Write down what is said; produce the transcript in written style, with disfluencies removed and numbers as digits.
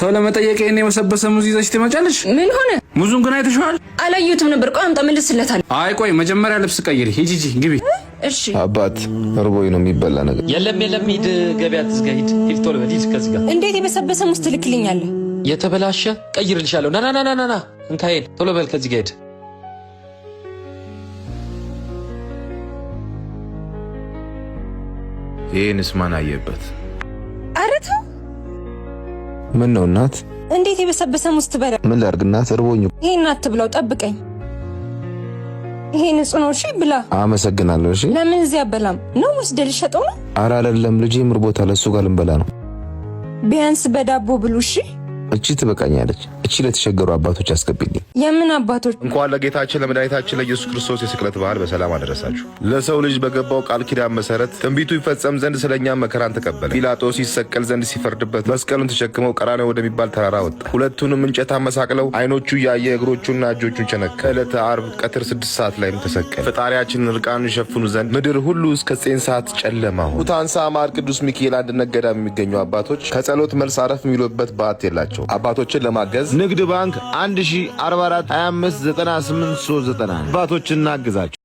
ሰው ለመጠየቅ የኔ የበሰበሰ ሙዝ ይዘሽ ትመጫለሽ? ምን ሆነ? ሙዙን ግን አይተሽዋል? አላየሁትም ነበር። ቆይ አምጣ መልስለታል። አይ ቆይ መጀመሪያ ልብስ ቀይሪ። ሂጂ ግቢ። እሺ አባት እርቦኝ ነው የሚበላ ነገር የለም ሂድ ገበያ ትዝጋ ሂድ ቶሎ በል ሂድ ከዚህ ጋር እንዴት የበሰበሰ ሙዝ ትልክልኛለህ? የተበላሸ ቀይርልሻለሁ ና እንካይን ቶሎ በል ከዚህ ጋር ሂድ ይሄንስ ማን አየበት? ኧረ ተው ምን ነው እናት እንዴት የበሰበሰ ሙዝ ትበላ? ምን ላድርግ እናት እርቦኝ ይሄን አትብላው ጠብቀኝ ይሄን ጽኖ እሺ ብላ አመሰግናለሁ እሺ ለምን እዚህ አበላም ነው ወስደህ ልሸጠው ነው? ኧረ አይደለም ልጄ ምርቦታል እሱ ጋር ልንበላ ነው ቢያንስ በዳቦ ብሉ እሺ እቺ ትበቃኛለች እቺ ለተቸገሩ አባቶች አስገቢልኝ የምን አባቶች እንኳን ለጌታችን ለመድኃኒታችን ለኢየሱስ ክርስቶስ የስቅለት በዓል በሰላም አደረሳችሁ ለሰው ልጅ በገባው ቃል ኪዳን መሰረት ትንቢቱ ይፈጸም ዘንድ ስለኛ መከራን ተቀበለ ጲላጦስ ይሰቀል ዘንድ ሲፈርድበት መስቀሉን ተሸክመው ቀራንዮ ወደሚባል ተራራ ወጣ ሁለቱንም እንጨት አመሳቅለው አይኖቹ ያየ እግሮቹና እጆቹን ቸነከረ ዕለተ ዓርብ ቀትር 6 ሰዓት ላይም ተሰቀለ ፈጣሪያችንን ርቃኑን ይሸፍኑ ዘንድ ምድር ሁሉ እስከ 9 ሰዓት ጨለማ ሆነ ሙታንሳ ማር ቅዱስ ሚካኤል አንድነት ገዳም የሚገኙ አባቶች ከጸሎት መልስ አረፍ የሚሉበት ባት የላቸው አባቶችን ለማገዝ ንግድ ባንክ 1044 25 98 390 አባቶችን እናግዛቸው